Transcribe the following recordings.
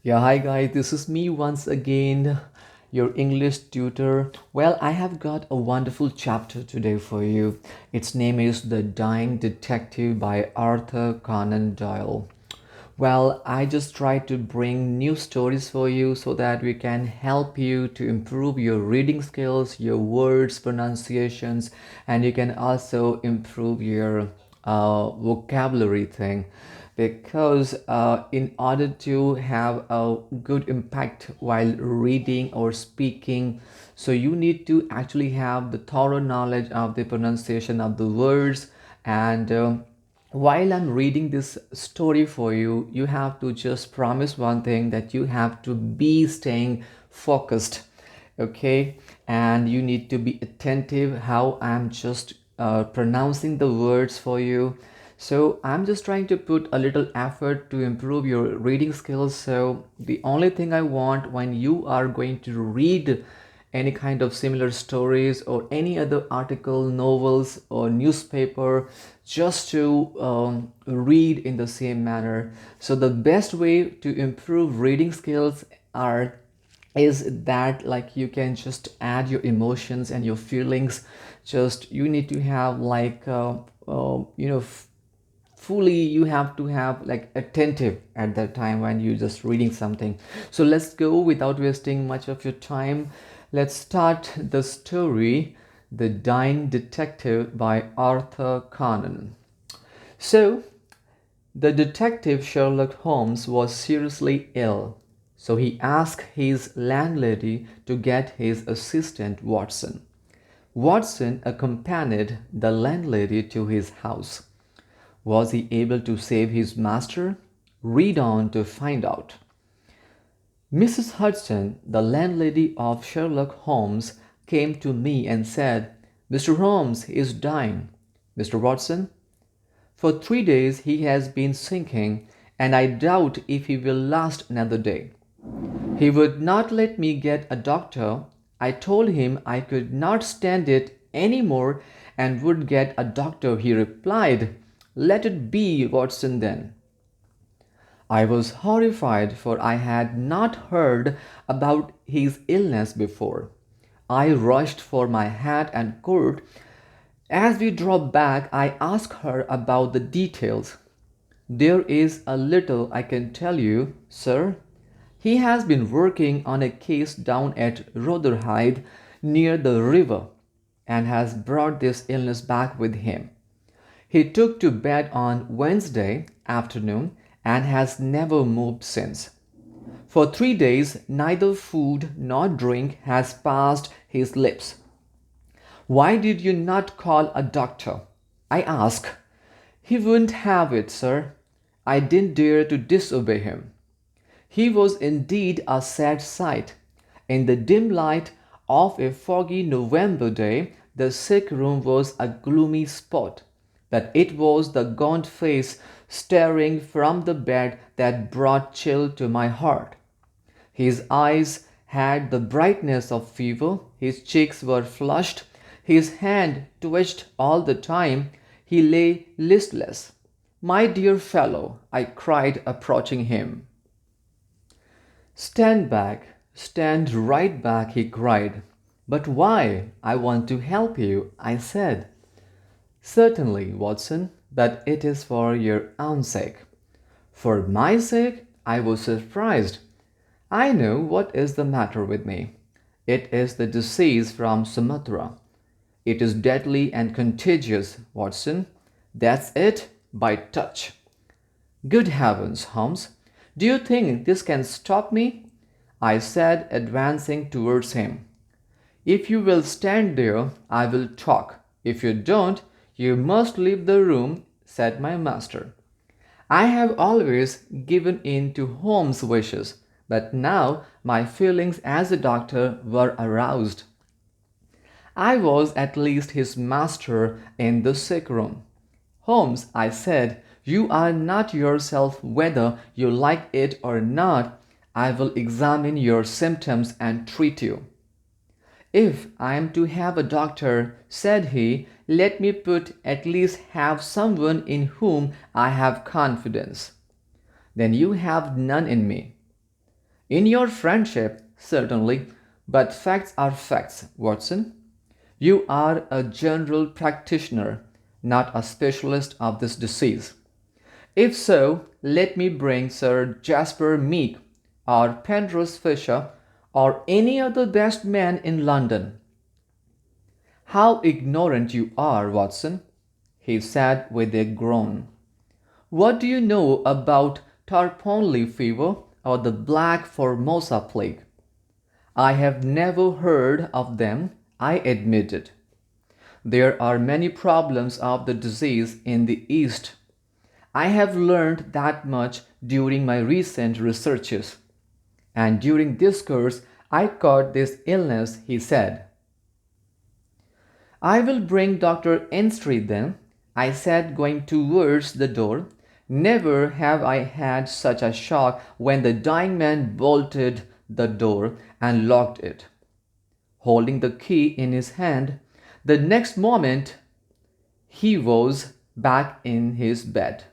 Yeah, hi guys, this is me once again, your English tutor. Well, I have got a wonderful chapter today for you. Its name is The Dying Detective by Arthur Conan Doyle. Well, I just try to bring new stories for you so that we can help you to improve your reading skills, your words, pronunciations, and you can also improve your vocabulary thing. Because in order to have a good impact while reading or speaking, so you need to actually have the thorough knowledge of the pronunciation of the words and while I'm reading this story for you, you have to just promise one thing that you have to be staying focused, okay? And you need to be attentive how I'm just pronouncing the words for you. So I'm just trying to put a little effort to improve your reading skills. So the only thing I want when you are going to read any kind of similar stories or any other article, novels, or newspaper, just to read in the same manner. So the best way to improve reading skills are is that like you can just add your emotions and your feelings. Just you need to have like fully you have to have like attentive at that time when you're just reading something. So let's go without wasting much of your time. Let's start the story, The Dying Detective by Arthur Conan. So the detective Sherlock Holmes was seriously ill, so he asked his landlady to get his assistant Watson. Watson accompanied the landlady to his house. Was he able to save his master? Read on to find out. Mrs. Hudson, the landlady of Sherlock Holmes, came to me and said, "Mr. Holmes is dying." "Mr. Watson?" "For 3 days he has been sinking, and I doubt if he will last another day. He would not let me get a doctor. I told him I could not stand it any more and would get a doctor. He replied, 'Let it be Watson then.' I was horrified, for I had not heard about his illness before. I rushed for my hat and coat. As we drove back, I asked her about the details. "There is a little I can tell you, sir. He has been working on a case down at Rotherhithe near the river and has brought this illness back with him. He took to bed on Wednesday afternoon and has never moved since. For 3 days neither food nor drink has passed his lips. Why did you not call a doctor?' I asked. He wouldn't have it, sir. I didn't dare to disobey him. He was indeed a sad sight. In the dim light of a foggy November day, the sick room was a gloomy spot, but it was the gaunt face staring from the bed that brought chill to my heart. His eyes had the brightness of fever, his cheeks were flushed, his hand twitched all the time, he lay listless. "My dear fellow," I cried, approaching him. "Stand back, stand right back," he cried. "But why? I want to help you," I said. "Certainly, Watson, but it is for your own sake." "For my sake?" I was surprised. "I know what is the matter with me. It is the disease from Sumatra. It is deadly and contagious, Watson. That's it, by touch." "Good heavens, Holmes! Do you think this can stop me?" I said, advancing towards him. "If you will stand there, I will talk. If you don't, you must leave the room," said my master. I have always given in to Holmes' wishes, but now my feelings as a doctor were aroused. I was at least his master in the sick room. "Holmes," I said, "you are not yourself whether you like it or not. I will examine your symptoms and treat you." "If I am to have a doctor," said he, "let me put at least have someone in whom I have confidence." "Then you have none in me." In your friendship, certainly, but facts are facts, Watson. You are a general practitioner, not a specialist of this disease. If so, let me bring Sir Jasper Meek or Penrose Fisher or any other best man in London. How ignorant you are, Watson, he said with a groan. What do you know about Tarponley fever or the Black Formosa plague? I have never heard of them, I admitted. There are many problems of the disease in the East. I have learned that much during my recent researches. And during this course, I caught this illness, he said. I will bring Dr. Enstry then, I said, going towards the door. Never have I had such a shock when the dying man bolted the door and locked it. Holding the key in his hand, the next moment he was back in his bed.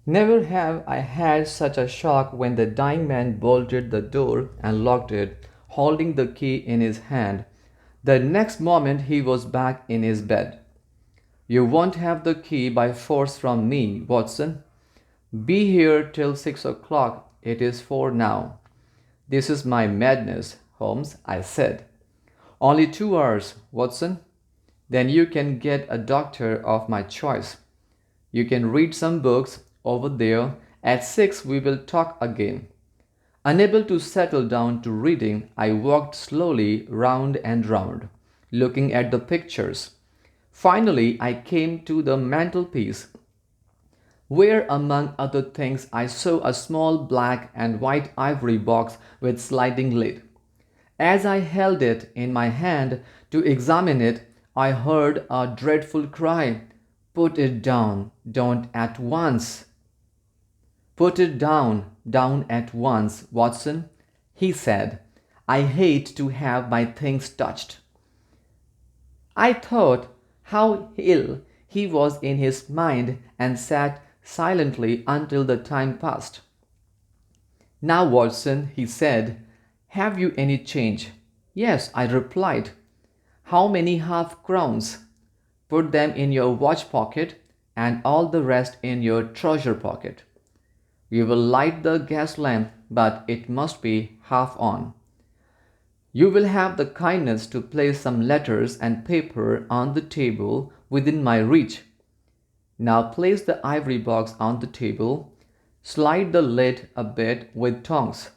Never have I had such a shock when the dying man bolted the door and locked it, holding the key in his hand. The next moment he was back in his bed. You won't have the key by force from me, Watson. Be here till 6 o'clock. It is 4 now. This is my madness, Holmes, I said. Only 2 hours, Watson. Then you can get a doctor of my choice. You can read some books over there. At 6 we will talk again. Unable to settle down to reading, I walked slowly round and round, looking at the pictures. Finally, I came to the mantelpiece, where among other things I saw a small black and white ivory box with sliding lid. As I held it in my hand to examine it, I heard a dreadful cry. Put it down, don't at once. Put it down at once, Watson, he said. I hate to have my things touched. I thought how ill he was in his mind and sat silently until the time passed. Now, Watson, he said, have you any change? Yes, I replied. How many half-crowns? Put them in your watch pocket and all the rest in your trouser pocket. You will light the gas lamp, but it must be half on. You will have the kindness to place some letters and paper on the table within my reach. Now place the ivory box on the table. Slide the lid a bit with tongs.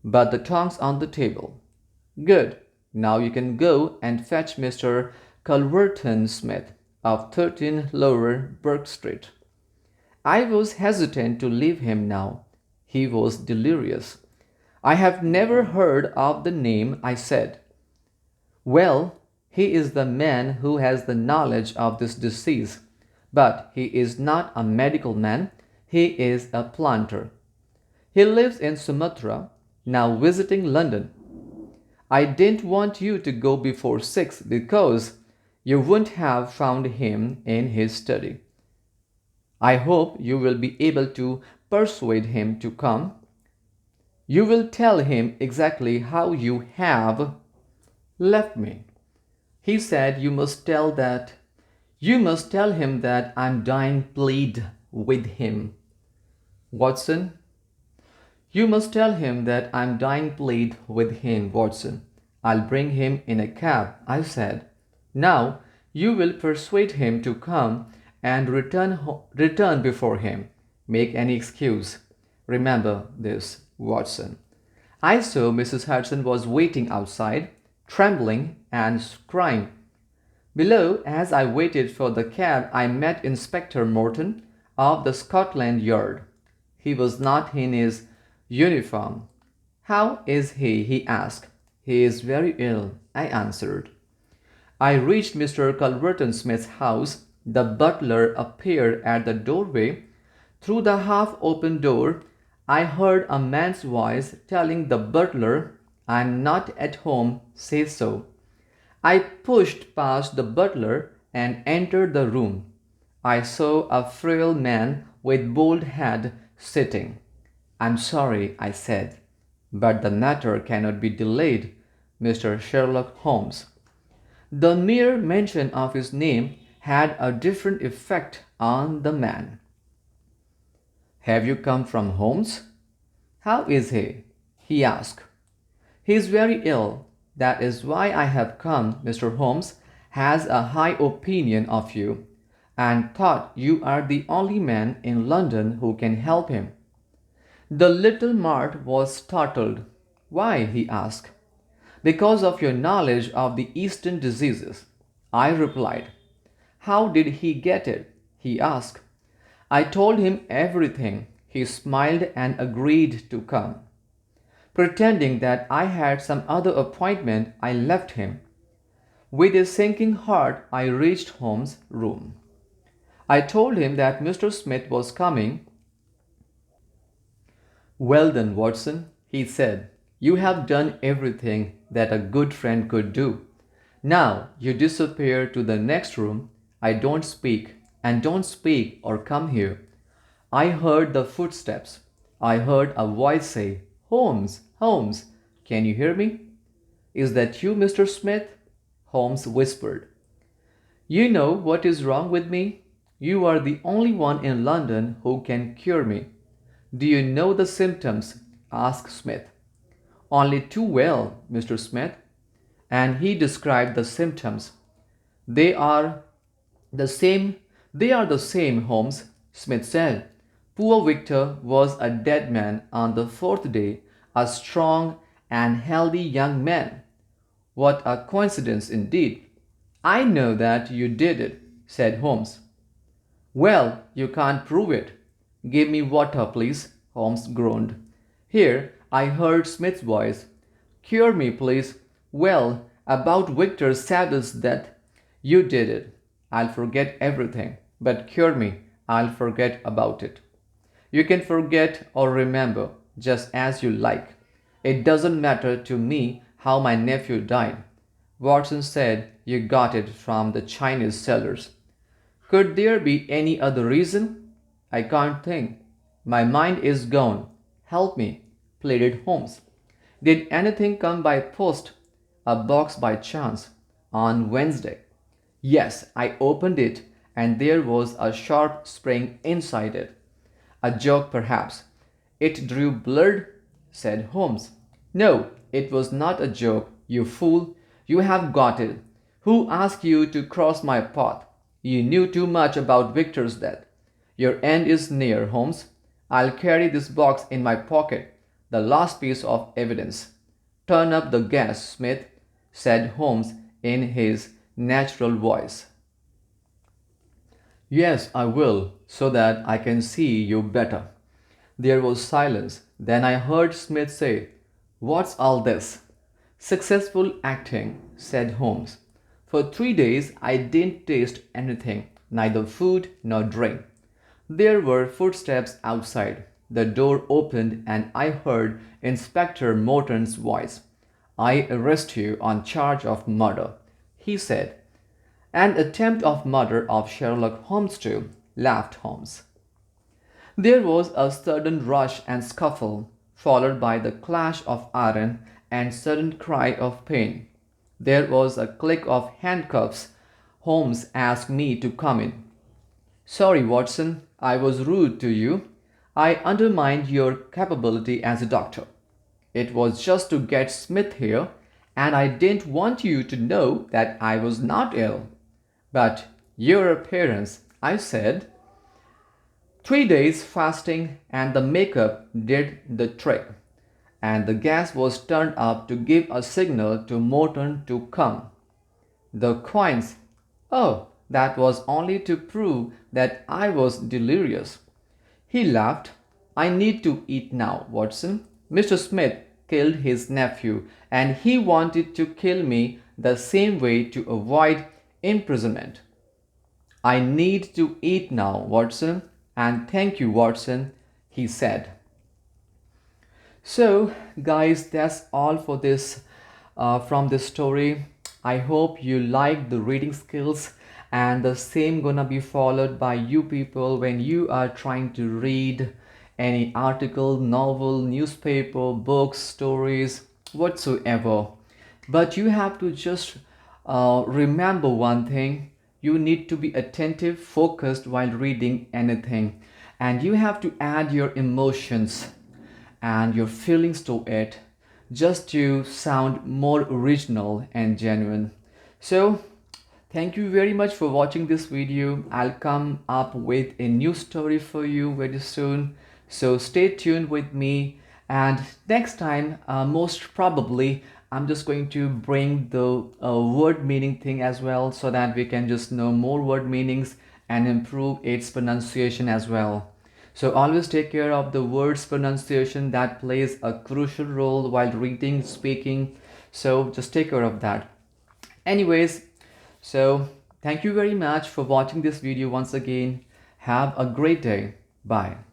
But the tongs on the table. Good. Now you can go and fetch Mr. Culverton Smith of 13 Lower Burke Street. I was hesitant to leave him now. He was delirious. I have never heard of the name, I said. Well, he is the man who has the knowledge of this disease, but he is not a medical man, he is a planter. He lives in Sumatra, now visiting London. I didn't want you to go before 6 because you wouldn't have found him in his study. I hope you will be able to persuade him to come. You will tell him exactly how you have left me. He said you must tell him that I'm dying. Plead with him. Watson, you must tell him that I'm dying. Plead with him, Watson. I'll bring him in a cab, I said. Now you will persuade him to come and return before him. Make any excuse. Remember this, Watson. I saw Mrs. Hudson was waiting outside, trembling and crying. Below, as I waited for the cab, I met Inspector Morton of the Scotland Yard. He was not in his uniform. How is he? He asked. He is very ill, I answered. I reached Mr. Culverton Smith's house. The butler appeared at the doorway. Through the half-open door, I heard a man's voice telling the butler, I'm not at home, say so. I pushed past the butler and entered the room. I saw a frail man with bald head sitting. I'm sorry, I said, but the matter cannot be delayed, Mr. Sherlock Holmes. The mere mention of his name had a different effect on the man. Have you come from Holmes? How is he? He asked. He is very ill. That is why I have come. Mr. Holmes has a high opinion of you and thought you are the only man in London who can help him. The little Mart was startled. Why? He asked. Because of your knowledge of the Eastern diseases, I replied. How did he get it? He asked. I told him everything. He smiled and agreed to come. Pretending that I had some other appointment, I left him. With a sinking heart, I reached Holmes' room. I told him that Mr. Smith was coming. Well done, Watson, he said. You have done everything that a good friend could do. Now you disappear to the next room. I don't speak, and don't speak or come here. I heard the footsteps. I heard a voice say, Holmes, Holmes, can you hear me? Is that you, Mr. Smith? Holmes whispered. You know what is wrong with me? You are the only one in London who can cure me. Do you know the symptoms? Asked Smith. Only too well, Mr. Smith. And he described the symptoms. They are the same, Holmes, Smith said. Poor Victor was a dead man on the fourth day, a strong and healthy young man. What a coincidence indeed. I know that you did it, said Holmes. Well, you can't prove it. Give me water, please, Holmes groaned. Here, I heard Smith's voice. Cure me, please. Well, about Victor Saville's death. You did it. I'll forget everything. But cure me. I'll forget about it. You can forget or remember, just as you like. It doesn't matter to me how my nephew died. Watson said you got it from the Chinese cellars. Could there be any other reason? I can't think. My mind is gone. Help me, pleaded Holmes. Did anything come by post? A box by chance? On Wednesday? Yes, I opened it and there was a sharp spring inside it. A joke, perhaps. It drew blood, said Holmes. No, it was not a joke, you fool. You have got it. Who asked you to cross my path? You knew too much about Victor's death. Your end is near, Holmes. I'll carry this box in my pocket, the last piece of evidence. Turn up the gas, Smith, said Holmes in his natural voice. Yes, I will, so that I can see you better. There was silence. Then I heard Smith say, What's all this? Successful acting, said Holmes. For 3 days I didn't taste anything, neither food nor drink. There were footsteps outside. The door opened and I heard Inspector Morton's voice. I arrest you on charge of murder, he said. An attempt of murder of Sherlock Holmes too, laughed Holmes. There was a sudden rush and scuffle, followed by the clash of iron and sudden cry of pain. There was a click of handcuffs. Holmes asked me to come in. Sorry, Watson, I was rude to you. I undermined your capability as a doctor. It was just to get Smith here, and I didn't want you to know that I was not ill. But your appearance, I said. 3 days fasting and the makeup did the trick, and the gas was turned up to give a signal to Morton to come. The coins, oh, that was only to prove that I was delirious. He laughed. I need to eat now, Watson. Mr. Smith killed his nephew, and he wanted to kill me the same way to avoid imprisonment. I need to eat now, Watson, and thank you, Watson, he said. So, guys, that's all for this from this story. I hope you like the reading skills, and the same gonna be followed by you people when you are trying to read any article, novel, newspaper, books, stories, whatsoever. But you have to just remember one thing: you need to be attentive, focused while reading anything, and you have to add your emotions and your feelings to it just to sound more original and genuine. So, thank you very much for watching this video. I'll come up with a new story for you very soon. So stay tuned with me. And next time, most probably, I'm just going to bring the word meaning thing as well, so that we can just know more word meanings and improve its pronunciation as well. So always take care of the words pronunciation, that plays a crucial role while reading, speaking. So just take care of that. Anyways, so thank you very much for watching this video once again. Have a great day. Bye.